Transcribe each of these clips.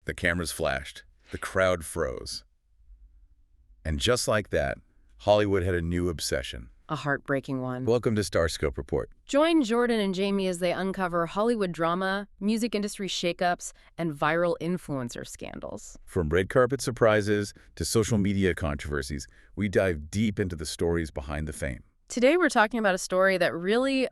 The cameras flashed. The crowd froze. And just like that, Hollywood had a new obsession. A heartbreaking one. Welcome to StarScope Report. Join Jordan and Jamie as they uncover Hollywood drama, music industry shakeups, and viral influencer scandals. From red carpet surprises to social media controversies, we dive deep into the stories behind the fame. Today we're talking about a story that really,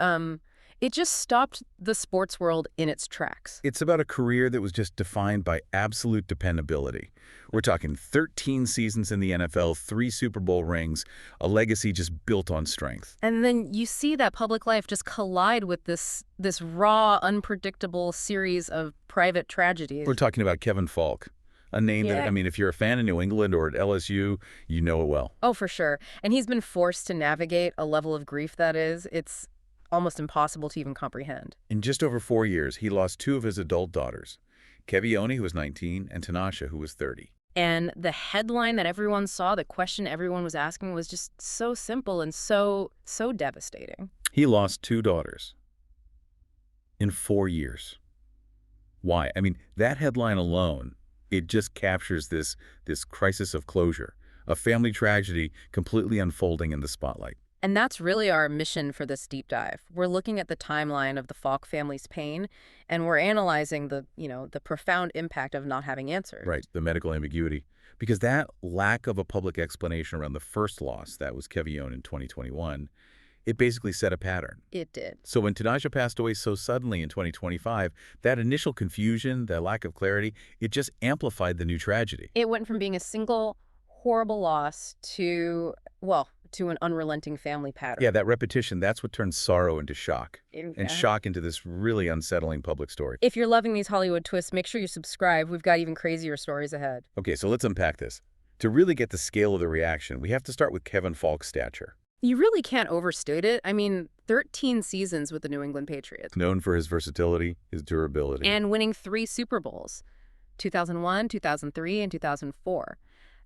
it just stopped the sports world in its tracks. It's about a career that was just defined by absolute dependability. We're talking 13 seasons in the NFL, 3 Super Bowl rings, a legacy just built on strength. And then you see that public life just collide with this raw, unpredictable series of private tragedies. We're talking about Kevin Faulk, a name that, I mean, if you're a fan of New England or at LSU, you know it well. Oh, for sure. And he's been forced to navigate a level of grief that is, it's almost impossible to even comprehend. In just over 4 years, he lost 2 of his adult daughters, Kevione, who was 19, and Tanasha, who was 30. And the headline that everyone saw, the question everyone was asking was just so simple and so devastating. He lost 2 daughters in 4 years. Why? I mean, that headline alone, it just captures this crisis of closure, a family tragedy completely unfolding in the spotlight. And that's really our mission for this deep dive. We're looking at the timeline of the Faulk family's pain, and we're analyzing the profound impact of not having answers. Right, the medical ambiguity. Because that lack of a public explanation around the first loss, that was Kevione in 2021, it basically set a pattern. It did. So when Tanasha passed away so suddenly in 2025, that initial confusion, that lack of clarity, it just amplified the new tragedy. It went from being a single horrible loss to an unrelenting family pattern. Yeah, that repetition, that's what turns sorrow into shock, and shock into this really unsettling public story. If you're loving these Hollywood twists, make sure you subscribe. We've got even crazier stories ahead. Okay, so let's unpack this. To really get the scale of the reaction, we have to start with Kevin Faulk's stature. You really can't overstate it. I mean, 13 seasons with the New England Patriots. Known for his versatility, his durability. And winning 3 Super Bowls, 2001, 2003, and 2004.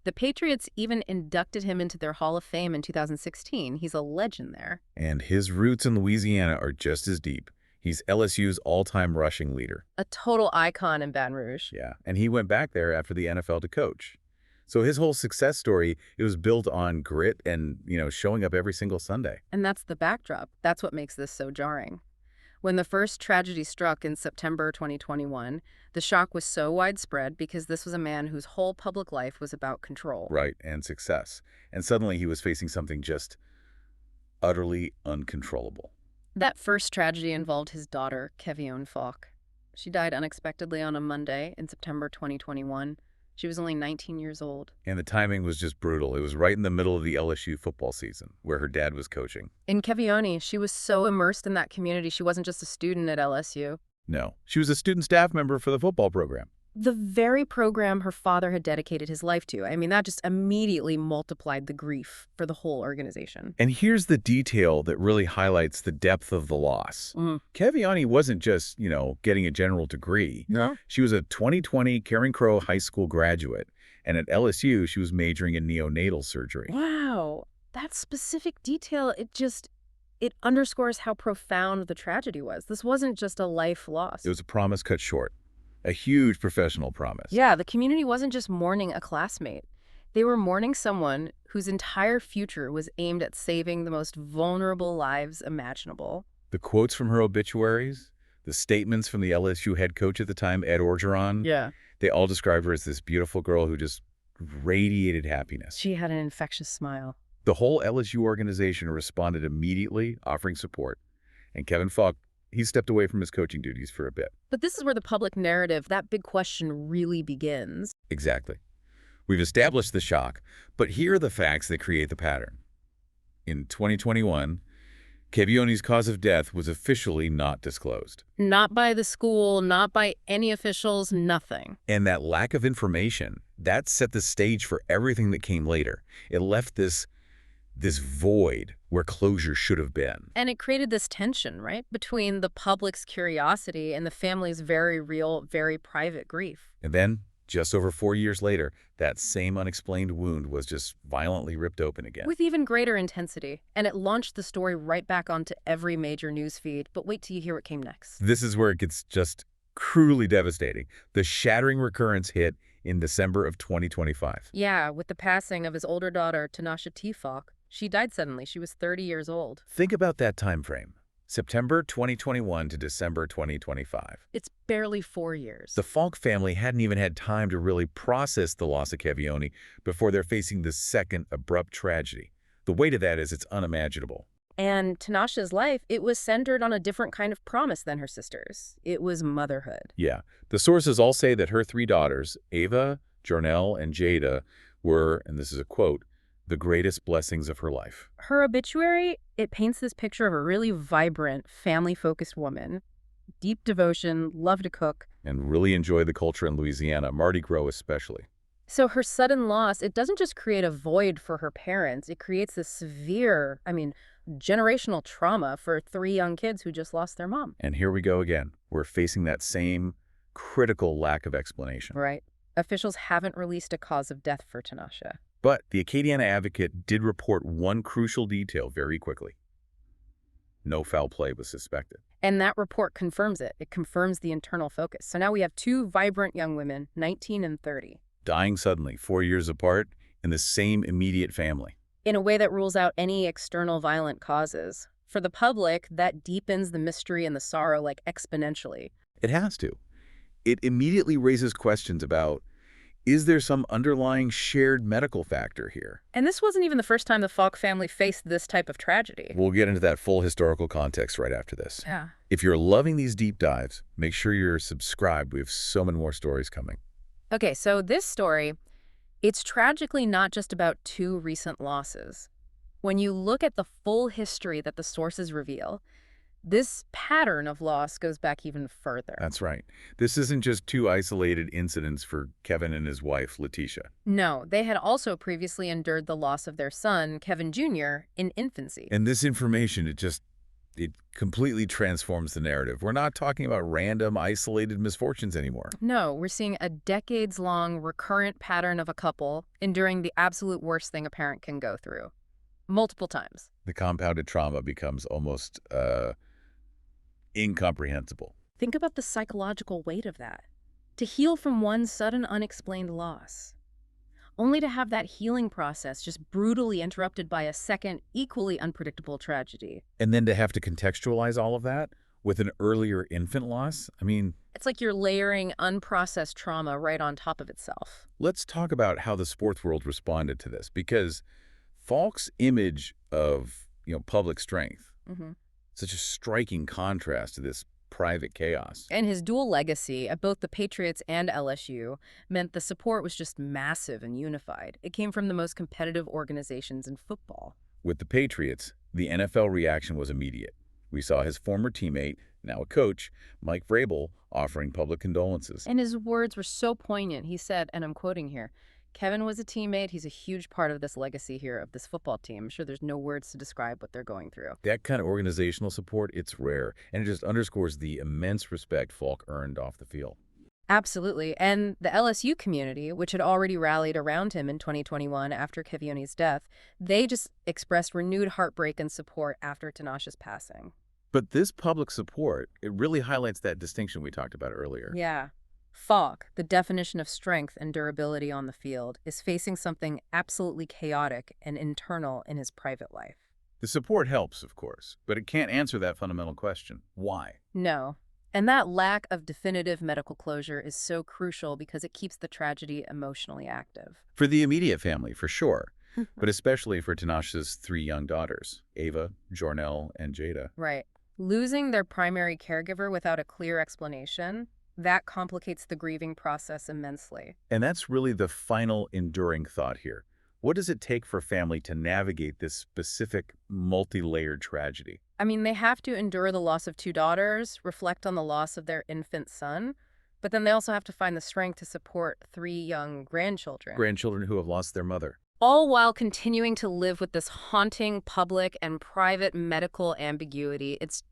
The Patriots even inducted him into their Hall of Fame in 2016. He's a legend there. And his roots in Louisiana are just as deep. He's LSU's all-time rushing leader. A total icon in Baton Rouge. Yeah, and he went back there after the NFL to coach. So his whole success story, it was built on grit and, showing up every single Sunday. And that's the backdrop. That's what makes this so jarring. When the first tragedy struck in September 2021, the shock was so widespread because this was a man whose whole public life was about control. Right, and success. And suddenly he was facing something just utterly uncontrollable. That first tragedy involved his daughter, Kevione Faulk. She died unexpectedly on a Monday in September 2021. She was only 19 years old. And the timing was just brutal. It was right in the middle of the LSU football season, where her dad was coaching. In Kevione, she was so immersed in that community, she wasn't just a student at LSU. No, she was a student staff member for the football program. The very program her father had dedicated his life to. I mean, that just immediately multiplied the grief for the whole organization. And here's the detail that really highlights the depth of the loss. Kevione wasn't just, getting a general degree. No. She was a 2020 Caring Crow High School graduate. And at LSU, she was majoring in neonatal surgery. Wow. That specific detail, it underscores how profound the tragedy was. This wasn't just a life loss. It was a promise cut short. A huge professional promise. Yeah, the community wasn't just mourning a classmate. They were mourning someone whose entire future was aimed at saving the most vulnerable lives imaginable. The quotes from her obituaries, the statements from the LSU head coach at the time, Ed Orgeron, they all described her as this beautiful girl who just radiated happiness. She had an infectious smile. The whole LSU organization responded immediately, offering support. And Kevin Faulk, he stepped away from his coaching duties for a bit. But this is where the public narrative, that big question, really begins. Exactly. We've established the shock, but here are the facts that create the pattern. In 2021, Kevione's cause of death was officially not disclosed. Not by the school, not by any officials, nothing. And that lack of information, that set the stage for everything that came later. It left this void where closure should have been. And it created this tension, right, between the public's curiosity and the family's very real, very private grief. And then, just over 4 years later, that same unexplained wound was just violently ripped open again. With even greater intensity. And it launched the story right back onto every major news feed. But wait till you hear what came next. This is where it gets just Cruelly devastating. The shattering recurrence hit in December of 2025. Yeah, with the passing of his older daughter, Tanasha T. Faulk. She died suddenly. She was 30 years old. Think about that time frame. September 2021 to December 2025. It's barely 4 years. The Faulk family hadn't even had time to really process the loss of Kevione before they're facing the second abrupt tragedy. The weight of that is it's unimaginable. And Tanasha's life, it was centered on a different kind of promise than her sister's. It was motherhood. Yeah, the sources all say that her three daughters, Ava, Jornell, and Jada, were, and this is a quote, the greatest blessings of her life. Her obituary, it paints this picture of a really vibrant, family-focused woman. Deep devotion, love to cook. And really enjoy the culture in Louisiana, Mardi Gras especially. So her sudden loss, it doesn't just create a void for her parents. It creates this severe, generational trauma for three young kids who just lost their mom. And here we go again. We're facing that same critical lack of explanation. Right. Officials haven't released a cause of death for Tanasha. But the Acadiana Advocate did report one crucial detail very quickly. No foul play was suspected. And that report confirms it. It confirms the internal focus. So now we have two vibrant young women, 19 and 30. Dying suddenly, 4 years apart, in the same immediate family. In a way that rules out any external violent causes. For the public, that deepens the mystery and the sorrow exponentially. It has to. It immediately raises questions about, is there some underlying shared medical factor here? And this wasn't even the first time the Faulk family faced this type of tragedy. We'll get into that full historical context right after this. Yeah. If you're loving these deep dives, make sure you're subscribed. We have so many more stories coming. Okay, so this story, it's tragically not just about two recent losses. When you look at the full history that the sources reveal, this pattern of loss goes back even further. That's right. This isn't just two isolated incidents for Kevin and his wife, Letitia. No, they had also previously endured the loss of their son, Kevin Jr., in infancy. And this information, it completely transforms the narrative. We're not talking about random, isolated misfortunes anymore. No, we're seeing a decades-long recurrent pattern of a couple enduring the absolute worst thing a parent can go through. Multiple times. The compounded trauma becomes almost incomprehensible. Think about the psychological weight of that. To heal from one sudden unexplained loss, only to have that healing process just brutally interrupted by a second, equally unpredictable tragedy. And then to have to contextualize all of that with an earlier infant loss? It's like you're layering unprocessed trauma right on top of itself. Let's talk about how the sports world responded to this, because Faulk's image of, public strength, such a striking contrast to this private chaos. And his dual legacy at both the Patriots and LSU meant the support was just massive and unified. It came from the most competitive organizations in football. With the Patriots, the NFL reaction was immediate. We saw his former teammate, now a coach, Mike Vrabel, offering public condolences. And his words were so poignant. He said, and I'm quoting here, Kevin was a teammate. He's a huge part of this legacy here of this football team. I'm sure there's no words to describe what they're going through. That kind of organizational support, it's rare, and it just underscores the immense respect Faulk earned off the field. Absolutely. And the LSU community, which had already rallied around him in 2021 after Kevione's death, they just expressed renewed heartbreak and support after Tanasha's passing. But this public support, it really highlights that distinction we talked about earlier. Yeah. Faulk, the definition of strength and durability on the field, is facing something absolutely chaotic and internal in his private life. The support helps, of course, but it can't answer that fundamental question. Why? No. And that lack of definitive medical closure is so crucial because it keeps the tragedy emotionally active. For the immediate family, for sure, but especially for Tanasha's three young daughters, Ava, Jornell, and Jada. Right. Losing their primary caregiver without a clear explanation, that complicates the grieving process immensely. And that's really the final enduring thought here. What does it take for a family to navigate this specific multi-layered tragedy? They have to endure the loss of two daughters, reflect on the loss of their infant son, but then they also have to find the strength to support three young grandchildren. Grandchildren who have lost their mother. All while continuing to live with this haunting public and private medical ambiguity. It's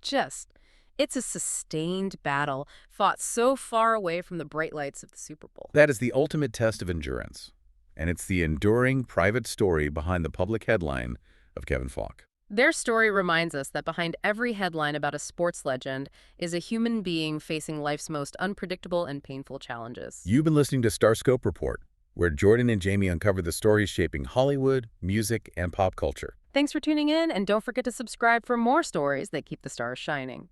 a sustained battle fought so far away from the bright lights of the Super Bowl. That is the ultimate test of endurance. And it's the enduring private story behind the public headline of Kevin Faulk. Their story reminds us that behind every headline about a sports legend is a human being facing life's most unpredictable and painful challenges. You've been listening to StarScope Report, where Jordan and Jamie uncover the stories shaping Hollywood, music, and pop culture. Thanks for tuning in, and don't forget to subscribe for more stories that keep the stars shining.